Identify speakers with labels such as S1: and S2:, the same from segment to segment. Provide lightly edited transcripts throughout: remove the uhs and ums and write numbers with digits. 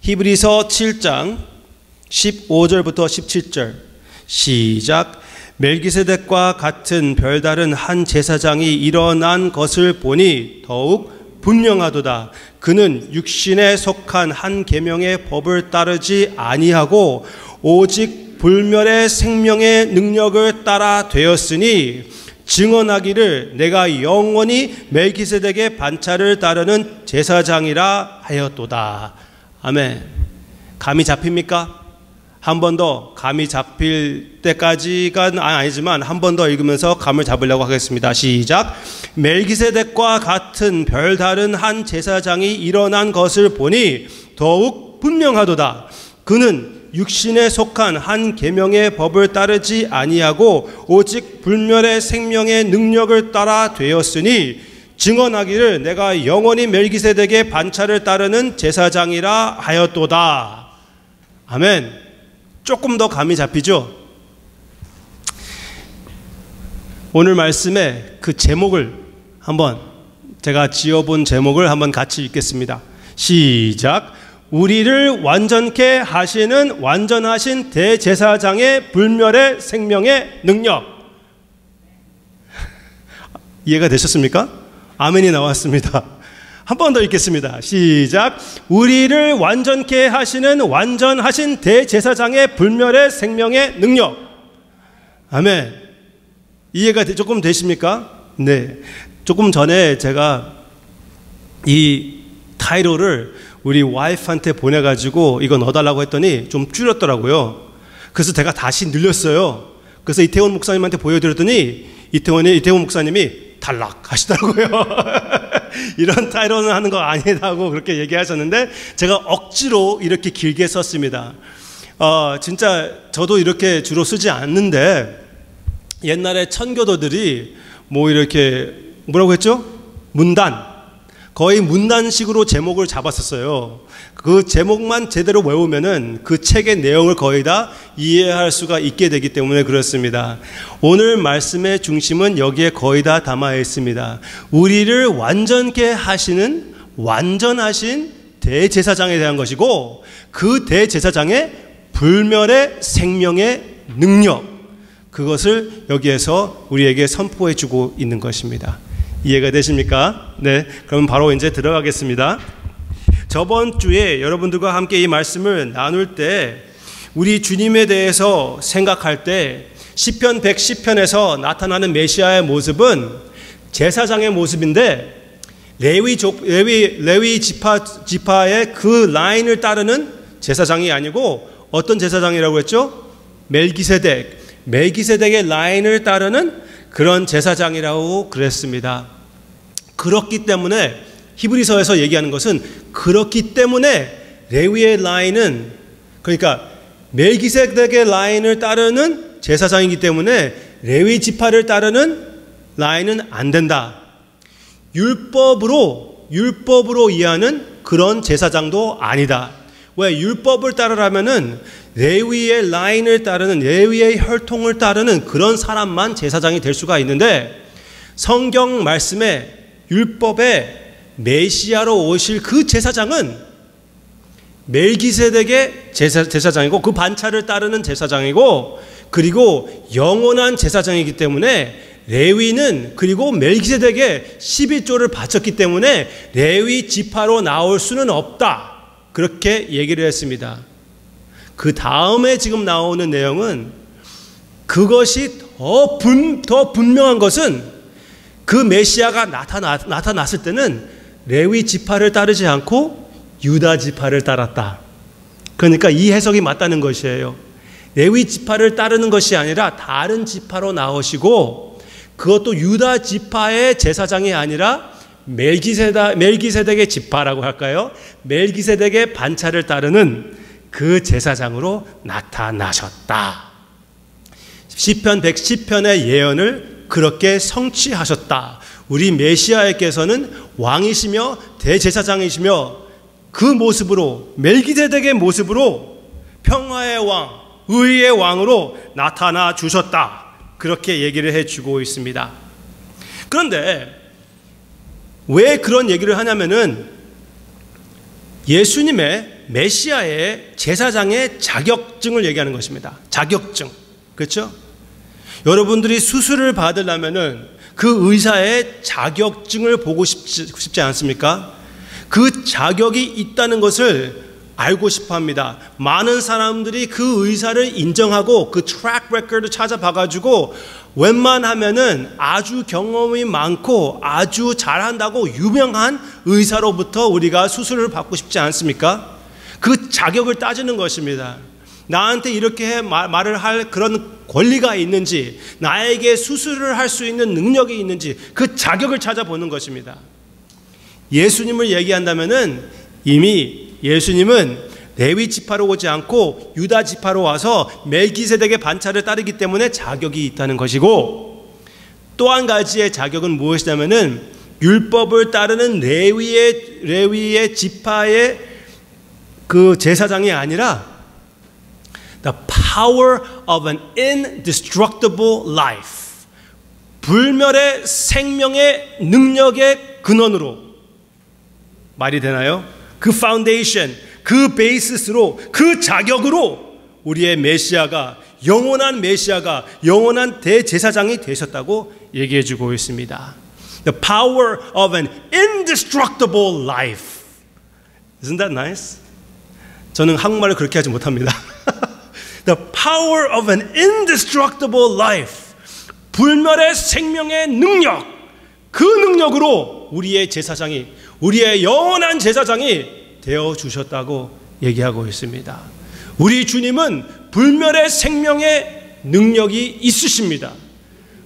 S1: 히브리서 7장 15절부터 17절 시작. 멜기세덱과 같은 별다른 한 제사장이 일어난 것을 보니 더욱 분명하도다. 그는 육신에 속한 한 계명의 법을 따르지 아니하고 오직 불멸의 생명의 능력을 따라 되었으니 증언하기를 내가 영원히 멜기세덱의 반차를 따르는 제사장이라 하였도다. 아멘. 감이 잡힙니까? 한 번 더 감이 잡힐 때까지가 아니지만 한 번 더 읽으면서 감을 잡으려고 하겠습니다. 시작. 멜기세덱과 같은 별다른 한 제사장이 일어난 것을 보니 더욱 분명하도다. 그는 육신에 속한 한 계명의 법을 따르지 아니하고 오직 불멸의 생명의 능력을 따라 되었으니 증언하기를 내가 영원히 멜기세덱의 반차를 따르는 제사장이라 하였도다. 아멘. 조금 더 감이 잡히죠? 오늘 말씀의 그 제목을 한번 제가 지어본 제목을 한번 같이 읽겠습니다. 시작. 우리를 완전케 하시는 완전하신 대제사장의 불멸의 생명의 능력. 이해가 되셨습니까? 아멘이 나왔습니다. 한 번 더 읽겠습니다. 시작. 우리를 완전케 하시는 완전하신 대제사장의 불멸의 생명의 능력. 아멘. 이해가 조금 되십니까? 네. 조금 전에 제가 이 타이틀을 우리 와이프한테 보내가지고 이거 넣어달라고 했더니 좀 줄였더라고요. 그래서 제가 다시 늘렸어요. 그래서 이태원 목사님한테 보여드렸더니 이태원 목사님이 탈락하시더라고요. 이런 타이틀은 하는 거 아니라고 그렇게 얘기하셨는데 제가 억지로 이렇게 길게 썼습니다. 진짜 저도 이렇게 주로 쓰지 않는데 옛날에 천교도들이 뭐 이렇게 뭐라고 했죠? 문단. 거의 문단식으로 제목을 잡았었어요. 그 제목만 제대로 외우면은 그 책의 내용을 거의 다 이해할 수가 있게 되기 때문에 그렇습니다. 오늘 말씀의 중심은 여기에 거의 다 담아 있습니다. 우리를 완전케 하시는 완전하신 대제사장에 대한 것이고 그 대제사장의 불멸의 생명의 능력, 그것을 여기에서 우리에게 선포해 주고 있는 것입니다. 이해가 되십니까? 네, 그럼 바로 이제 들어가겠습니다. 저번 주에 여러분들과 함께 이 말씀을 나눌 때 우리 주님에 대해서 생각할 때 시편 110편에서 나타나는 메시아의 모습은 제사장의 모습인데 레위 지파의 그 라인을 따르는 제사장이 아니고 어떤 제사장이라고 했죠? 멜기세덱의 라인을 따르는 그런 제사장이라고 그랬습니다. 그렇기 때문에 히브리서에서 얘기하는 것은 그렇기 때문에 레위의 라인은, 그러니까 멜기세덱의 라인을 따르는 제사장이기 때문에 레위 지파를 따르는 라인은 안 된다. 율법으로 이해하는 그런 제사장도 아니다. 왜? 율법을 따르라면은 레위의 라인을 따르는, 레위의 혈통을 따르는 그런 사람만 제사장이 될 수가 있는데 성경 말씀에 율법의 메시아로 오실 그 제사장은 멜기세덱의 제사장이고 그 반차를 따르는 제사장이고 그리고 영원한 제사장이기 때문에 레위는 그리고 멜기세덱의 11조를 바쳤기 때문에 레위 지파로 나올 수는 없다. 그렇게 얘기를 했습니다. 그 다음에 지금 나오는 내용은 그것이 더 분명한 것은 그 메시아가 나타났을 때는 레위 지파를 따르지 않고 유다 지파를 따랐다. 그러니까 이 해석이 맞다는 것이에요. 레위 지파를 따르는 것이 아니라 다른 지파로 나오시고 그것도 유다 지파의 제사장이 아니라 멜기세덱의 지파라고 할까요? 멜기세덱의 반차를 따르는 그 제사장으로 나타나셨다. 시편 110편의 예언을 그렇게 성취하셨다. 우리 메시아께서는 왕이시며 대제사장이시며 그 모습으로 멜기세덱의 모습으로 평화의 왕, 의의 왕으로 나타나 주셨다. 그렇게 얘기를 해주고 있습니다. 그런데 왜 그런 얘기를 하냐면은 예수님의 메시아의 제사장의 자격증을 얘기하는 것입니다. 자격증. 그렇죠? 여러분들이 수술을 받으려면은 그 의사의 자격증을 보고 싶지 않습니까? 그 자격이 있다는 것을 알고 싶어 합니다. 많은 사람들이 그 의사를 인정하고 그 트랙 레코드를 찾아봐가지고 웬만하면은 아주 경험이 많고 아주 잘한다고 유명한 의사로부터 우리가 수술을 받고 싶지 않습니까? 그 자격을 따지는 것입니다. 나한테 이렇게 말을 할 그런 권리가 있는지, 나에게 수술을 할 수 있는 능력이 있는지 그 자격을 찾아보는 것입니다. 예수님을 얘기한다면은 이미 예수님은 레위 지파로 오지 않고 유다 지파로 와서 멜기세덱의 반차를 따르기 때문에 자격이 있다는 것이고, 또 한 가지의 자격은 무엇이냐면은 율법을 따르는 레위의 지파의 그 제사장이 아니라 the power of an indestructible life, 불멸의 생명의 능력의 근원으로, 말이 되나요? 그 파운데이션, 그 베이시스로, 그 자격으로 우리의 메시아가, 영원한 메시아가, 영원한 대제사장이 되셨다고 얘기해 주고 있습니다. The power of an indestructible life. Isn't that nice? 저는 한국말을 그렇게 하지 못합니다. The power of an indestructible life. 불멸의 생명의 능력. 그 능력으로 우리의 제사장이, 우리의 영원한 제사장이 되어 주셨다고 얘기하고 있습니다. 우리 주님은 불멸의 생명의 능력이 있으십니다.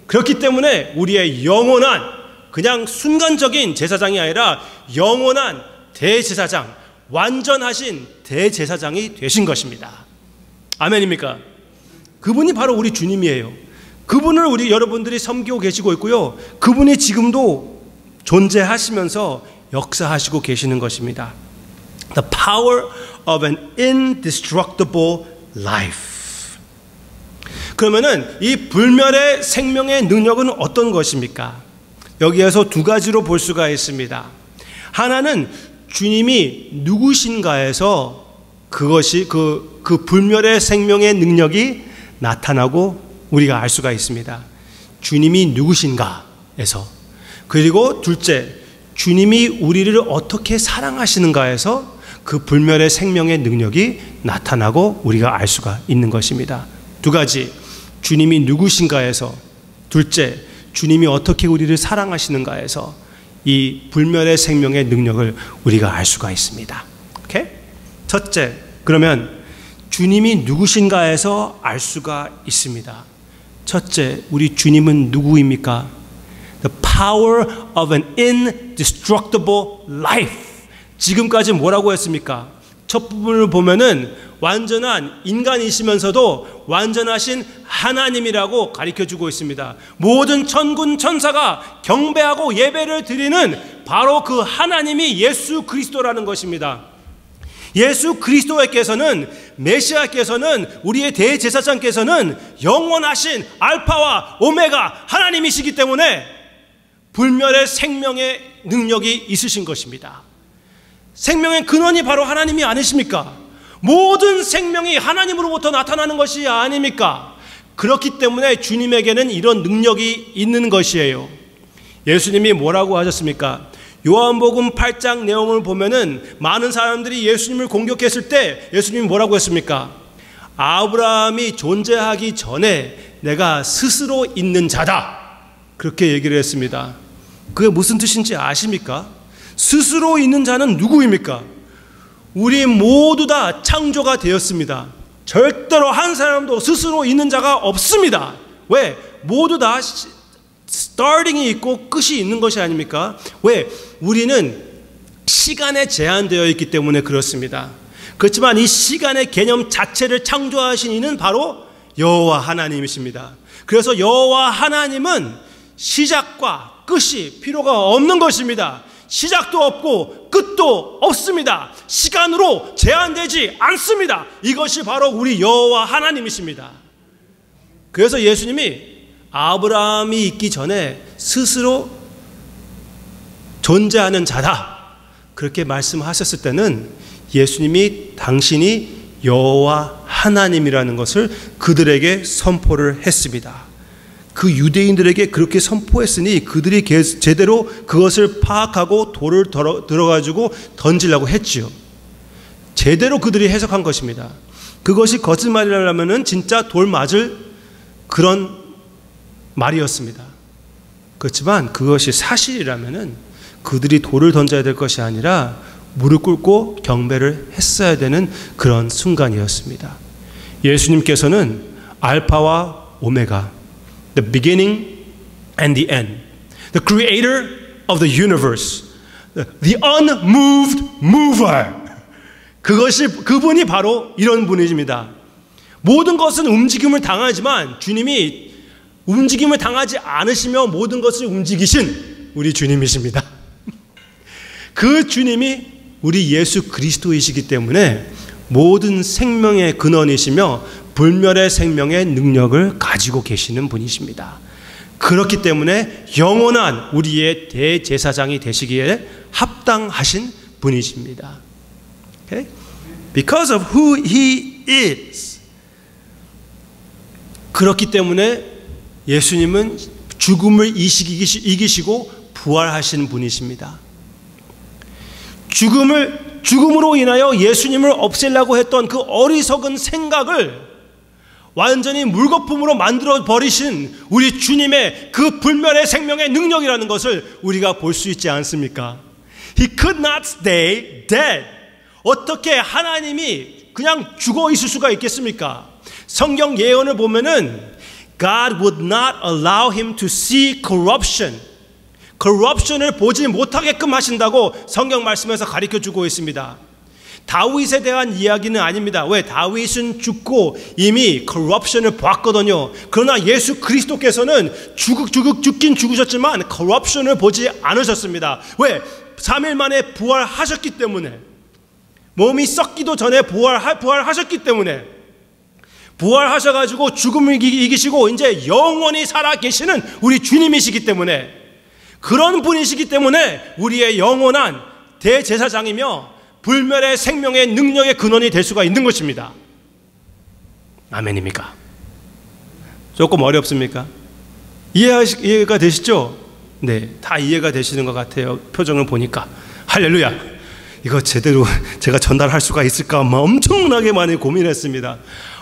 S1: 그렇기 때문에 우리의 영원한, 그냥 순간적인 제사장이 아니라 영원한 대제사장, 완전하신 대제사장이 되신 것입니다. 아멘입니까? 그분이 바로 우리 주님이에요. 그분을 여러분들이 섬기고 계시고 있고요. 그분이 지금도 존재하시면서 역사하시고 계시는 것입니다. The power of an indestructible life. 그러면은 이 불멸의 생명의 능력은 어떤 것입니까? 여기에서 두 가지로 볼 수가 있습니다. 하나는 주님이 누구신가에서 그것이 그 불멸의 생명의 능력이 나타나고 우리가 알 수가 있습니다. 주님이 누구신가에서. 그리고 둘째, 주님이 우리를 어떻게 사랑하시는가에서 그 불멸의 생명의 능력이 나타나고 우리가 알 수가 있는 것입니다. 두 가지, 주님이 누구신가에서, 둘째, 주님이 어떻게 우리를 사랑하시는가에서 이 불멸의 생명의 능력을 우리가 알 수가 있습니다. 오케이? 첫째, 그러면 주님이 누구신가에서 알 수가 있습니다. 첫째, 우리 주님은 누구입니까? The power of an indestructible life. 지금까지 뭐라고 했습니까? 첫 부분을 보면은 완전한 인간이시면서도 완전하신 하나님이라고 가르쳐주고 있습니다. 모든 천군 천사가 경배하고 예배를 드리는 바로 그 하나님이 예수 그리스도라는 것입니다. 예수 그리스도께서는, 메시아께서는, 우리의 대제사장께서는 영원하신 알파와 오메가 하나님이시기 때문에 불멸의 생명의 능력이 있으신 것입니다. 생명의 근원이 바로 하나님이 아니십니까? 모든 생명이 하나님으로부터 나타나는 것이 아닙니까? 그렇기 때문에 주님에게는 이런 능력이 있는 것이에요. 예수님이 뭐라고 하셨습니까? 요한복음 8장 내용을 보면은 많은 사람들이 예수님을 공격했을 때 예수님이 뭐라고 했습니까? 아브라함이 존재하기 전에 내가 스스로 있는 자다. 그렇게 얘기를 했습니다. 그게 무슨 뜻인지 아십니까? 스스로 있는 자는 누구입니까? 우리 모두 다 창조가 되었습니다. 절대로 한 사람도 스스로 있는 자가 없습니다. 왜? 모두 다 스타팅이 있고 끝이 있는 것이 아닙니까? 왜? 우리는 시간에 제한되어 있기 때문에 그렇습니다. 그렇지만 이 시간의 개념 자체를 창조하신 이는 바로 여호와 하나님이십니다. 그래서 여호와 하나님은 시작과 끝이 필요가 없는 것입니다. 시작도 없고 끝도 없습니다. 시간으로 제한되지 않습니다. 이것이 바로 우리 여호와 하나님이십니다. 그래서 예수님이 아브라함이 있기 전에 스스로 존재하는 자다. 그렇게 말씀하셨을 때는 예수님이 당신이 여호와 하나님이라는 것을 그들에게 선포를 했습니다. 그 유대인들에게 그렇게 선포했으니 그들이 제대로 그것을 파악하고 돌을 들어가지고 던지려고 했지요. 제대로 그들이 해석한 것입니다. 그것이 거짓말이라면 진짜 돌 맞을 그런 말이었습니다. 그렇지만 그것이 사실이라면 그들이 돌을 던져야 될 것이 아니라 무릎 꿇고 경배를 했어야 되는 그런 순간이었습니다. 예수님께서는 알파와 오메가, the beginning and the end, the creator of the universe, the unmoved mover. 그분이 바로 이런 분이십니다. 모든 것은 움직임을 당하지만 주님이 움직임을 당하지 않으시며 모든 것을 움직이신 우리 주님이십니다. 그 주님이 우리 예수 그리스도이시기 때문에 모든 생명의 근원이시며 불멸의 생명의 능력을 가지고 계시는 분이십니다. 그렇기 때문에 영원한 우리의 대제사장이 되시기에 합당하신 분이십니다. Okay? Because of who He is. 그렇기 때문에 예수님은 죽음을 이기시고 부활하신 분이십니다. 죽음으로 인하여 예수님을 없애려고 했던 그 어리석은 생각을 완전히 물거품으로 만들어 버리신 우리 주님의 그 불멸의 생명의 능력이라는 것을 우리가 볼 수 있지 않습니까? He could not stay dead. 어떻게 하나님이 그냥 죽어 있을 수가 있겠습니까? 성경 예언을 보면은 God would not allow him to see corruption. corruption을 보지 못하게끔 하신다고 성경 말씀에서 가르쳐주고 있습니다. 다윗에 대한 이야기는 아닙니다. 왜? 다윗은 죽고 이미 corruption을 봤거든요. 그러나 예수 그리스도께서는 죽긴 죽으셨지만 corruption을 보지 않으셨습니다. 왜? 3일 만에 부활하셨기 때문에, 몸이 썩기도 전에 부활하셨기 때문에, 부활하셔가지고 죽음을 이기시고 이제 영원히 살아계시는 우리 주님이시기 때문에, 그런 분이시기 때문에 우리의 영원한 대제사장이며 불멸의 생명의 능력의 근원이 될 수가 있는 것입니다. 아멘입니까? 조금 어렵습니까? 이해가 되시죠? 네, 다 이해가 되시는 것 같아요. 표정을 보니까. 할렐루야. 이거 제대로 제가 전달할 수가 있을까 엄청나게 많이 고민했습니다.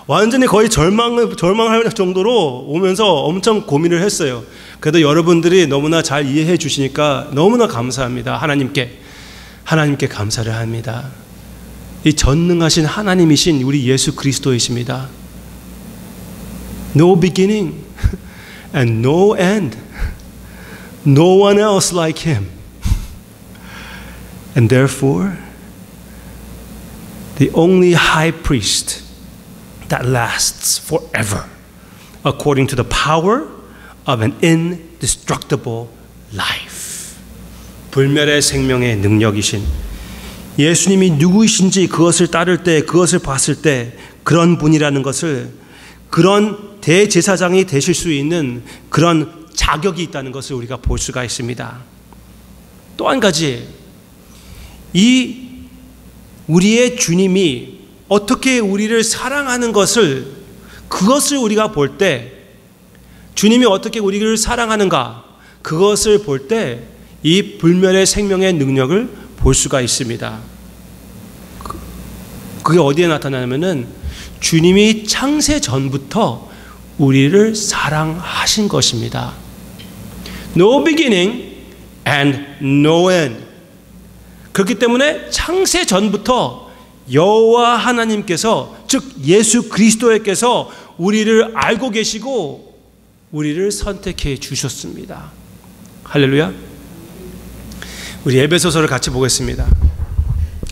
S1: 완전히 거의 절망할 정도로 오면서 엄청 고민을 했어요. 그래도 여러분들이 너무나 잘 이해해 주시니까 너무나 감사합니다. 하나님께 감사를 합니다. 이 전능하신 하나님이신 우리 예수 그리스도이십니다. No beginning and no end. No one else like him. And therefore, the only high priest that lasts forever, according to the power of an indestructible life. 불멸의 생명의 능력이신 예수님이 누구이신지 그것을 따를 때, 그것을 봤을 때 그런 분이라는 것을, 그런 대제사장이 되실 수 있는 그런 자격이 있다는 것을 우리가 볼 수가 있습니다. 또 한 가지, 이 우리의 주님이 어떻게 우리를 사랑하는 것을, 그것을 우리가 볼 때, 주님이 어떻게 우리를 사랑하는가, 그것을 볼 때 이 불멸의 생명의 능력을 볼 수가 있습니다. 그게 어디에 나타나냐면은 주님이 창세 전부터 우리를 사랑하신 것입니다. No beginning and no end. 그렇기 때문에 창세 전부터 여호와 하나님께서, 즉 예수 그리스도께서 우리를 알고 계시고 우리를 선택해 주셨습니다. 할렐루야. 우리 에베소서를 같이 보겠습니다.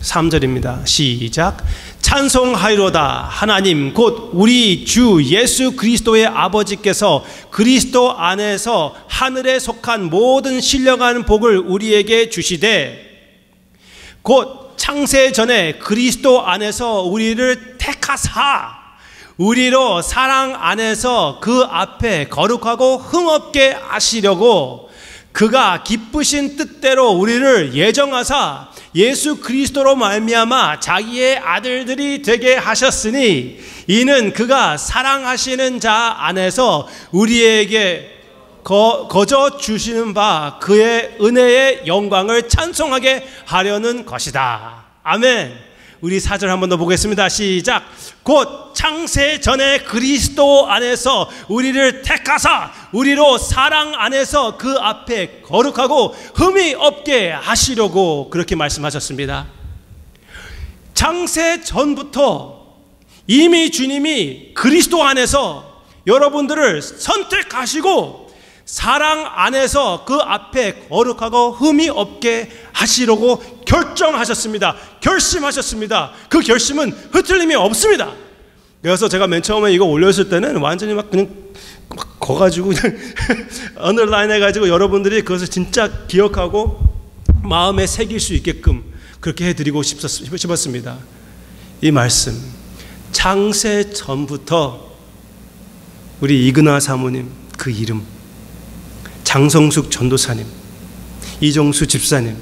S1: 3절입니다. 시작. 찬송하리로다. 하나님 곧 우리 주 예수 그리스도의 아버지께서 그리스도 안에서 하늘에 속한 모든 신령한 복을 우리에게 주시되, 곧 창세 전에 그리스도 안에서 우리를 택하사 우리로 사랑 안에서 그 앞에 거룩하고 흠없게 하시려고 그가 기쁘신 뜻대로 우리를 예정하사 예수 그리스도로 말미암아 자기의 아들들이 되게 하셨으니 이는 그가 사랑하시는 자 안에서 우리에게 거저 주시는 바 그의 은혜의 영광을 찬송하게 하려는 것이다. 아멘. 우리 4절 한 번 더 보겠습니다. 시작. 곧 창세 전에 그리스도 안에서 우리를 택하사 우리로 사랑 안에서 그 앞에 거룩하고 흠이 없게 하시려고 그렇게 말씀하셨습니다. 창세 전부터 이미 주님이 그리스도 안에서 여러분들을 선택하시고 사랑 안에서 그 앞에 거룩하고 흠이 없게 하시려고 결정하셨습니다. 결심하셨습니다. 그 결심은 흐틀림이 없습니다. 그래서 제가 맨 처음에 이거 올렸을 때는 완전히 막 그냥 막 거가지고 그냥 언더라인 해가지고 여러분들이 그것을 진짜 기억하고 마음에 새길 수 있게끔 그렇게 해드리고 싶었습니다. 이 말씀 창세 전부터 우리 이근하 사모님 그 이름, 장성숙 전도사님, 이정수 집사님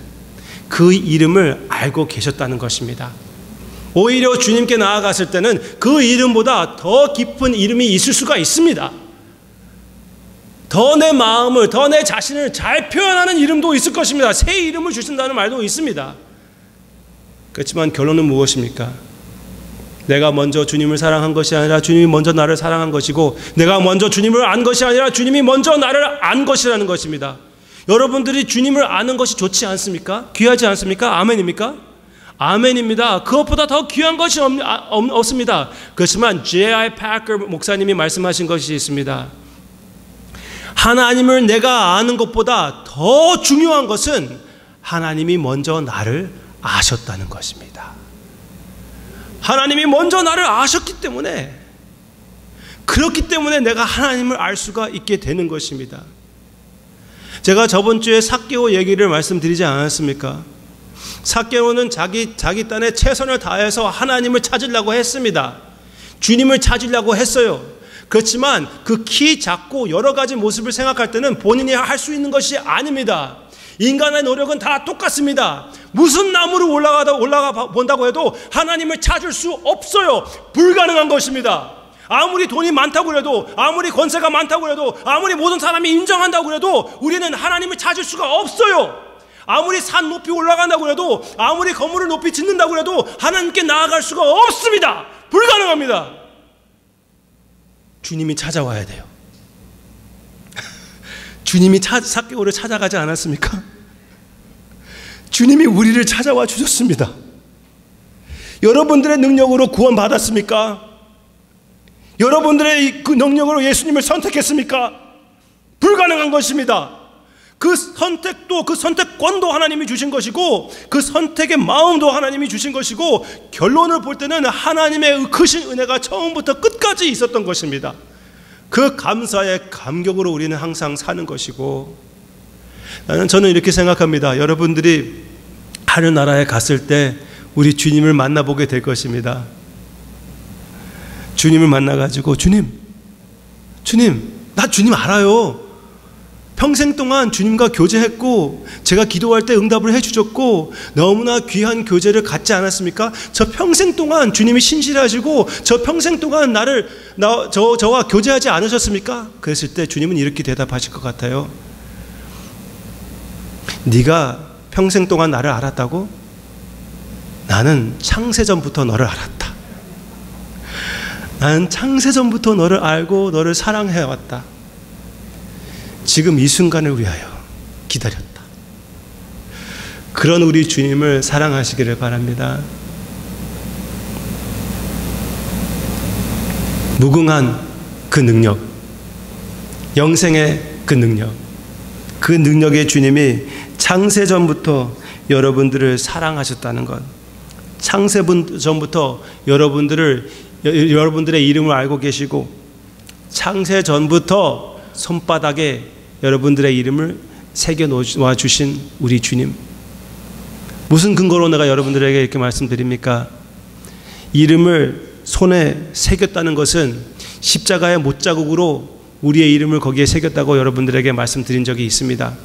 S1: 그 이름을 알고 계셨다는 것입니다. 오히려 주님께 나아갔을 때는 그 이름보다 더 깊은 이름이 있을 수가 있습니다. 더 내 마음을, 더 내 자신을 잘 표현하는 이름도 있을 것입니다. 새 이름을 주신다는 말도 있습니다. 그렇지만 결론은 무엇입니까? 내가 먼저 주님을 사랑한 것이 아니라 주님이 먼저 나를 사랑한 것이고, 내가 먼저 주님을 안 것이 아니라 주님이 먼저 나를 안 것이라는 것입니다. 여러분들이 주님을 아는 것이 좋지 않습니까? 귀하지 않습니까? 아멘입니까? 아멘입니다. 그것보다 더 귀한 것이 없습니다. 그렇지만 J.I. Packer 목사님이 말씀하신 것이 있습니다. 하나님을 내가 아는 것보다 더 중요한 것은 하나님이 먼저 나를 아셨다는 것입니다. 하나님이 먼저 나를 아셨기 때문에, 그렇기 때문에 내가 하나님을 알 수가 있게 되는 것입니다. 제가 저번 주에 삭개오 얘기를 말씀드리지 않았습니까? 삭개오는 자기 딴에 최선을 다해서 하나님을 찾으려고 했습니다. 주님을 찾으려고 했어요. 그렇지만 그 키 작고 여러 가지 모습을 생각할 때는 본인이 할 수 있는 것이 아닙니다. 인간의 노력은 다 똑같습니다. 무슨 나무로 올라가 본다고 해도 하나님을 찾을 수 없어요. 불가능한 것입니다. 아무리 돈이 많다고 해도, 아무리 권세가 많다고 해도, 아무리 모든 사람이 인정한다고 해도 우리는 하나님을 찾을 수가 없어요. 아무리 산 높이 올라간다고 해도, 아무리 건물을 높이 짓는다고 해도 하나님께 나아갈 수가 없습니다. 불가능합니다. 주님이 찾아와야 돼요. 주님이 삭개오를 찾아가지 않았습니까? 주님이 우리를 찾아와 주셨습니다. 여러분들의 능력으로 구원받았습니까? 여러분들의 그 능력으로 예수님을 선택했습니까? 불가능한 것입니다. 그 선택도, 그 선택권도 하나님이 주신 것이고, 그 선택의 마음도 하나님이 주신 것이고, 결론을 볼 때는 하나님의 크신 은혜가 처음부터 끝까지 있었던 것입니다. 그 감사의 감격으로 우리는 항상 사는 것이고, 저는 이렇게 생각합니다. 여러분들이 하늘나라에 갔을 때 우리 주님을 만나보게 될 것입니다. 주님을 만나가지고, 주님, 나 주님 알아요. 평생 동안 주님과 교제했고, 제가 기도할 때 응답을 해주셨고, 너무나 귀한 교제를 갖지 않았습니까? 저 평생 동안 주님이 신실하시고, 저 평생 동안 저와 교제하지 않으셨습니까? 그랬을 때 주님은 이렇게 대답하실 것 같아요. 네가 평생 동안 나를 알았다고? 나는 창세전부터 너를 알았다. 나는 창세전부터 너를 알고 너를 사랑해왔다. 지금 이 순간을 위하여 기다렸다. 그런 우리 주님을 사랑하시기를 바랍니다. 무궁한 그 능력, 영생의 그 능력, 그 능력의 주님이 창세전부터 여러분들을 사랑하셨다는 것, 창세전부터 여러분들의 이름을 알고 계시고, 창세전부터 손바닥에 여러분들의 이름을 새겨놓아 주신 우리 주님, 무슨 근거로 내가 여러분들에게 이렇게 말씀드립니까? 이름을 손에 새겼다는 것은 십자가의 못자국으로 우리의 이름을 거기에 새겼다고 여러분들에게 말씀드린 적이 있습니다.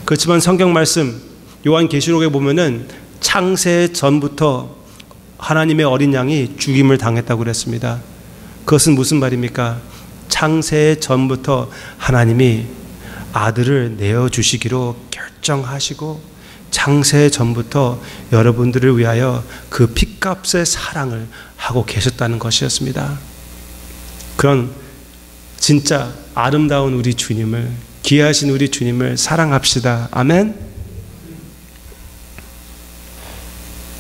S1: 그렇지만 성경 말씀, 요한계시록에 보면은 창세 전부터 하나님의 어린 양이 죽임을 당했다고 그랬습니다. 그것은 무슨 말입니까? 창세 전부터 하나님이 아들을 내어주시기로 결정하시고 창세 전부터 여러분들을 위하여 그 핏값의 사랑을 하고 계셨다는 것이었습니다. 그런 진짜 아름다운 우리 주님을, 귀하신 우리 주님을 사랑합시다. 아멘.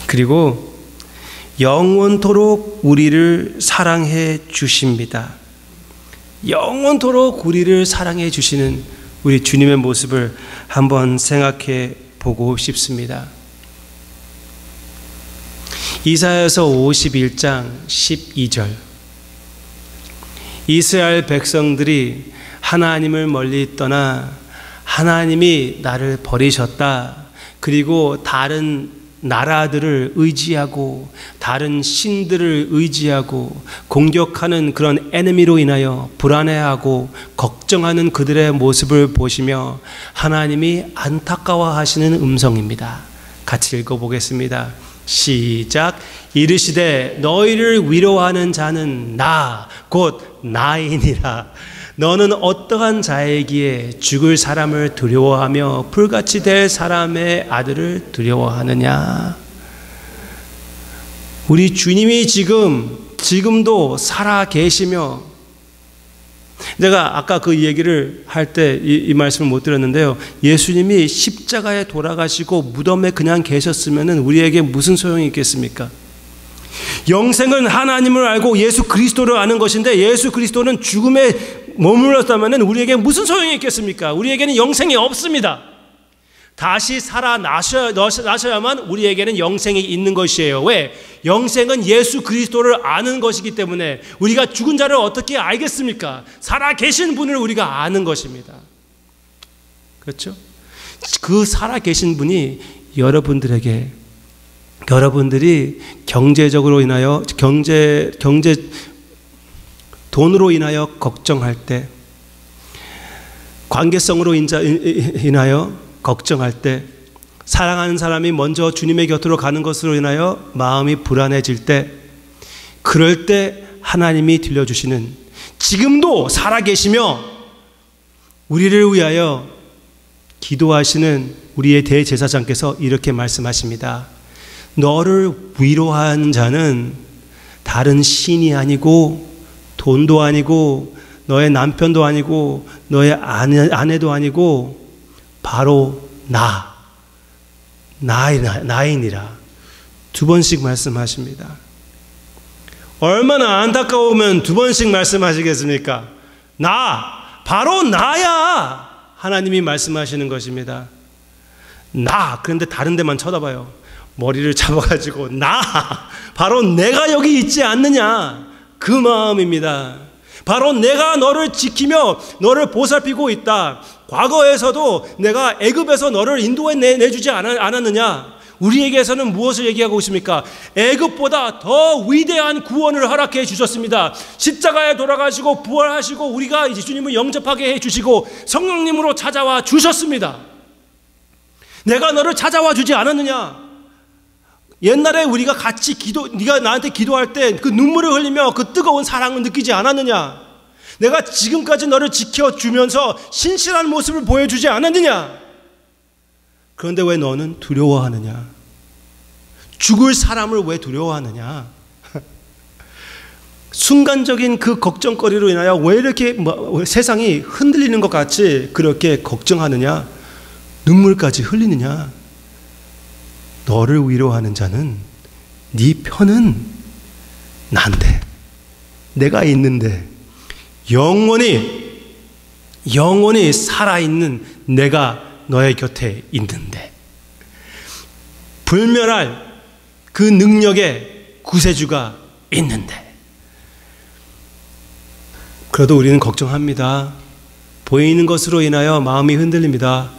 S1: 그리고 영원토록 우리를 사랑해 주십니다. 영원토록 우리를 사랑해 주시는 우리 주님의 모습을 한번 생각해 보고 싶습니다. 이사야서 51장 12절. 이스라엘 백성들이 하나님을 멀리 떠나 하나님이 나를 버리셨다. 그리고 다른 나라들을 의지하고 다른 신들을 의지하고 공격하는 그런 에너미로 인하여 불안해하고 걱정하는 그들의 모습을 보시며 하나님이 안타까워하시는 음성입니다. 같이 읽어보겠습니다. 시작. 이르시되 너희를 위로하는 자는 나 곧 나이니라. 너는 어떠한 자이기에 죽을 사람을 두려워하며 불같이 될 사람의 아들을 두려워하느냐. 우리 주님이 지금도 살아 계시며, 제가 아까 그 얘기를 할 때 이 말씀을 못 드렸는데요. 예수님이 십자가에 돌아가시고 무덤에 그냥 계셨으면 우리에게 무슨 소용이 있겠습니까? 영생은 하나님을 알고 예수 그리스도를 아는 것인데 예수 그리스도는 죽음에 머물렀다면 우리에게 무슨 소용이 있겠습니까? 우리에게는 영생이 없습니다. 다시 살아나셔야만 우리에게는 영생이 있는 것이에요. 왜? 영생은 예수 그리스도를 아는 것이기 때문에. 우리가 죽은 자를 어떻게 알겠습니까? 살아계신 분을 우리가 아는 것입니다. 그렇죠? 그 살아계신 분이 여러분들이 경제적으로 인하여 돈으로 인하여 걱정할 때, 관계성으로 인하여 걱정할 때, 사랑하는 사람이 먼저 주님의 곁으로 가는 것으로 인하여 마음이 불안해질 때, 그럴 때 하나님이 들려주시는, 지금도 살아계시며 우리를 위하여 기도하시는 우리의 대제사장께서 이렇게 말씀하십니다. 너를 위로하는 자는 다른 신이 아니고 돈도 아니고 너의 남편도 아니고 너의 아내도 아니고 바로 나이니라. 두 번씩 말씀하십니다. 얼마나 안타까우면 두 번씩 말씀하시겠습니까? 바로 나야. 하나님이 말씀하시는 것입니다. 그런데 다른 데만 쳐다봐요. 머리를 잡아가지고 바로 내가 여기 있지 않느냐, 그 마음입니다. 바로 내가 너를 지키며 너를 보살피고 있다. 과거에서도 내가 애굽에서 너를 인도해 내주지 않았느냐. 우리에게서는 무엇을 얘기하고 있습니까? 애굽보다 더 위대한 구원을 허락해 주셨습니다. 십자가에 돌아가시고 부활하시고 우리가 이제 주님을 영접하게 해주시고 성령님으로 찾아와 주셨습니다. 내가 너를 찾아와 주지 않았느냐. 옛날에 우리가 같이 네가 나한테 기도할 때 그 눈물을 흘리며 그 뜨거운 사랑을 느끼지 않았느냐. 내가 지금까지 너를 지켜주면서 신실한 모습을 보여주지 않았느냐. 그런데 왜 너는 두려워하느냐. 죽을 사람을 왜 두려워하느냐. 순간적인 그 걱정거리로 인하여 왜 이렇게 세상이 흔들리는 것 같이 그렇게 걱정하느냐. 눈물까지 흘리느냐. 너를 위로하는 자는 네 편은 난데, 내가 있는데, 영원히 살아있는 내가 너의 곁에 있는데, 불멸할 그 능력의 구세주가 있는데. 그래도 우리는 걱정합니다. 보이는 것으로 인하여 마음이 흔들립니다.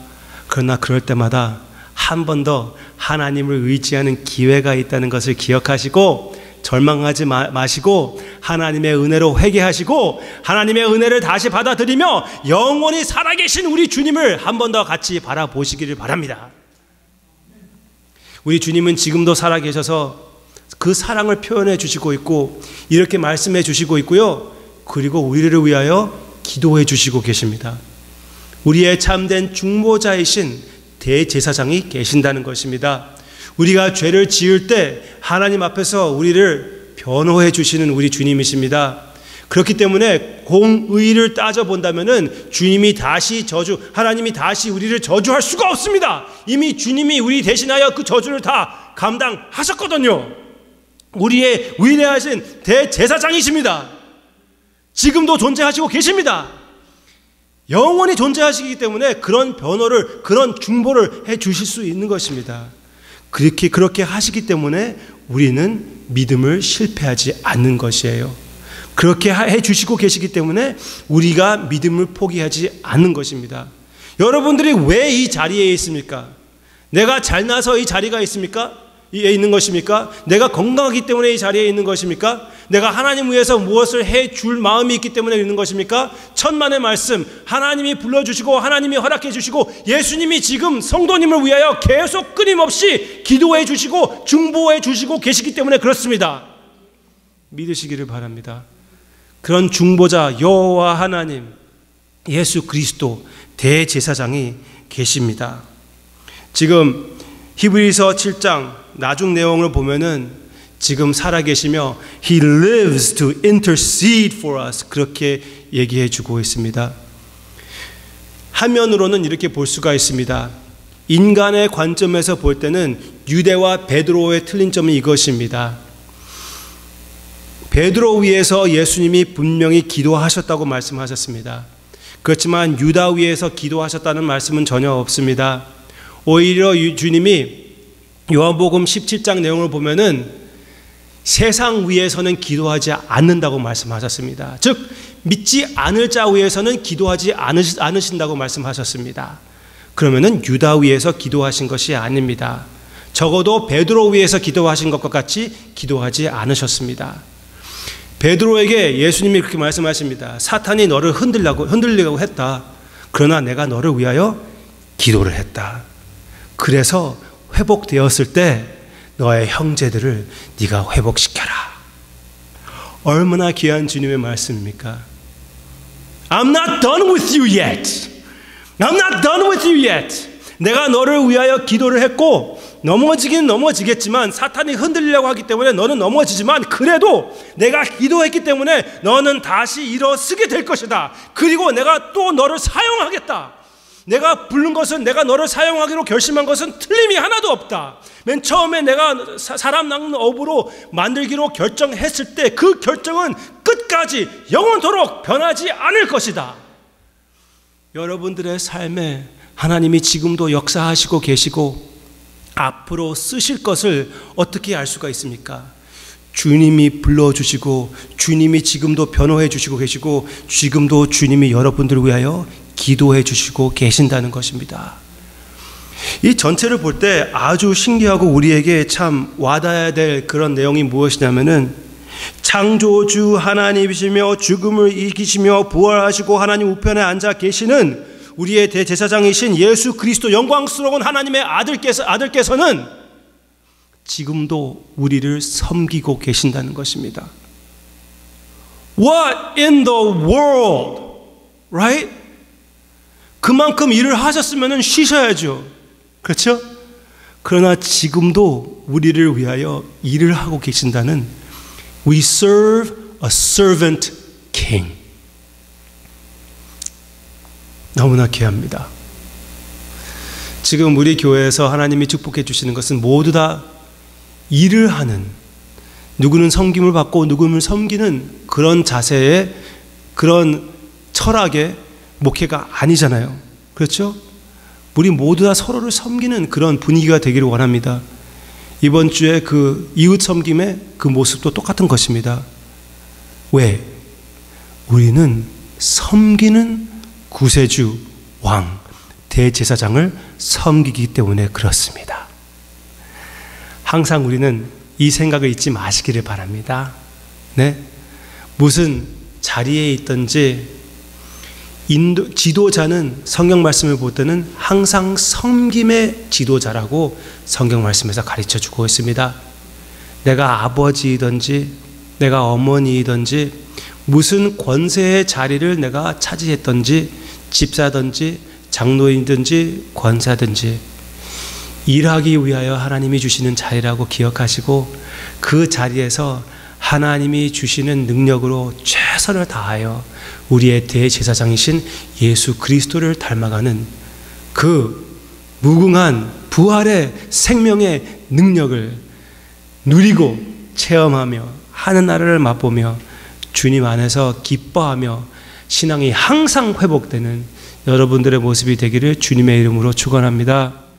S1: 그러나 그럴 때마다 한 번 더 하나님을 의지하는 기회가 있다는 것을 기억하시고 절망하지 마시고 하나님의 은혜로 회개하시고 하나님의 은혜를 다시 받아들이며 영원히 살아계신 우리 주님을 한 번 더 같이 바라보시기를 바랍니다. 우리 주님은 지금도 살아계셔서 그 사랑을 표현해 주시고 있고 이렇게 말씀해 주시고 있고요. 그리고 우리를 위하여 기도해 주시고 계십니다. 우리의 참된 중보자이신 대제사장이 계신다는 것입니다. 우리가 죄를 지을 때 하나님 앞에서 우리를 변호해 주시는 우리 주님이십니다. 그렇기 때문에 공의를 따져본다면은 하나님이 다시 우리를 저주할 수가 없습니다. 이미 주님이 우리 대신하여 그 저주를 다 감당하셨거든요. 우리의 위대하신 대제사장이십니다. 지금도 존재하시고 계십니다. 영원히 존재하시기 때문에 그런 변호를, 그런 중보를 해 주실 수 있는 것입니다. 그렇게 하시기 때문에 우리는 믿음을 실패하지 않는 것이에요. 그렇게 해 주시고 계시기 때문에 우리가 믿음을 포기하지 않는 것입니다. 여러분들이 왜 이 자리에 있습니까? 내가 잘나서 이 자리가 있는 것입니까? 내가 건강하기 때문에 이 자리에 있는 것입니까? 내가 하나님 위해서 무엇을 해 줄 마음이 있기 때문에 있는 것입니까? 천만의 말씀, 하나님이 불러주시고 하나님이 허락해 주시고 예수님이 지금 성도님을 위하여 계속 끊임없이 기도해 주시고 중보해 주시고 계시기 때문에 그렇습니다. 믿으시기를 바랍니다. 그런 중보자 여호와 하나님 예수 그리스도 대제사장이 계십니다. 지금 히브리서 7장 나중 내용을 보면은 지금 살아계시며 He lives to intercede for us 그렇게 얘기해 주고 있습니다. 한면으로는 이렇게 볼 수가 있습니다. 인간의 관점에서 볼 때는 유대와 베드로의 틀린 점은 이것입니다. 베드로 위에서 예수님이 분명히 기도하셨다고 말씀하셨습니다. 그렇지만 유다 위에서 기도하셨다는 말씀은 전혀 없습니다. 오히려 주님이 요한복음 17장 내용을 보면은 세상 위에서는 기도하지 않는다고 말씀하셨습니다. 즉 믿지 않을 자 위에서는 기도하지 않으신다고 말씀하셨습니다. 그러면은 유다 위에서 기도하신 것이 아닙니다. 적어도 베드로 위에서 기도하신 것과 같이 기도하지 않으셨습니다. 베드로에게 예수님이 그렇게 말씀하십니다. 사탄이 너를 흔들리려고 했다. 그러나 내가 너를 위하여 기도를 했다. 그래서 회복되었을 때 너의 형제들을 네가 회복시켜라. 얼마나 귀한 주님의 말씀입니까? I'm not done with you yet. I'm not done with you yet. 내가 너를 위하여 기도를 했고 넘어지긴 넘어지겠지만 사탄이 흔들리려고 하기 때문에 너는 넘어지지만 그래도 내가 기도했기 때문에 너는 다시 일어서게 될 것이다. 그리고 내가 또 너를 사용하겠다. 내가 부른 것은 내가 너를 사용하기로 결심한 것은 틀림이 하나도 없다. 맨 처음에 내가 사람 낳는 어부로 만들기로 결정했을 때 그 결정은 끝까지 영원토록 변하지 않을 것이다. 여러분들의 삶에 하나님이 지금도 역사하시고 계시고 앞으로 쓰실 것을 어떻게 알 수가 있습니까? 주님이 불러주시고 주님이 지금도 변호해 주시고 계시고 지금도 주님이 여러분들을 위하여 기도해 주시고 계신다는 것입니다. 이 전체를 볼 때 아주 신기하고 우리에게 참 와닿아야 될 그런 내용이 무엇이냐면은 창조주 하나님이시며 죽음을 이기시며 부활하시고 하나님 우편에 앉아 계시는 우리의 대제사장이신 예수 그리스도 영광스러운 하나님의 아들께서는 지금도 우리를 섬기고 계신다는 것입니다. What in the world, right? 그만큼 일을 하셨으면 쉬셔야죠. 그렇죠? 그러나 지금도 우리를 위하여 일을 하고 계신다는 We serve a servant king. 너무나 귀합니다. 지금 우리 교회에서 하나님이 축복해 주시는 것은 모두 다 일을 하는, 누구는 섬김을 받고 누구는 섬기는 그런 자세의, 그런 철학의 목회가 아니잖아요. 그렇죠? 우리 모두 다 서로를 섬기는 그런 분위기가 되기를 원합니다. 이번 주에 그 이웃 섬김의 그 모습도 똑같은 것입니다. 왜? 우리는 섬기는 구세주 왕 대제사장을 섬기기 때문에 그렇습니다. 항상 우리는 이 생각을 잊지 마시기를 바랍니다. 네? 무슨 자리에 있든지 지도자는 성경 말씀을 볼 때는 항상 섬김의 지도자라고 성경 말씀에서 가르쳐 주고 있습니다. 내가 아버지이든지 내가 어머니이든지 무슨 권세의 자리를 내가 차지했든지 집사든지 장로이든지 권사든지 일하기 위하여 하나님이 주시는 자리라고 기억하시고 그 자리에서 하나님이 주시는 능력으로 최선을 다하여 우리의 대제사장이신 예수 그리스도를 닮아가는 그 무궁한 부활의 생명의 능력을 누리고 체험하며 하늘나라를 맛보며 주님 안에서 기뻐하며 신앙이 항상 회복되는 여러분들의 모습이 되기를 주님의 이름으로 축원합니다.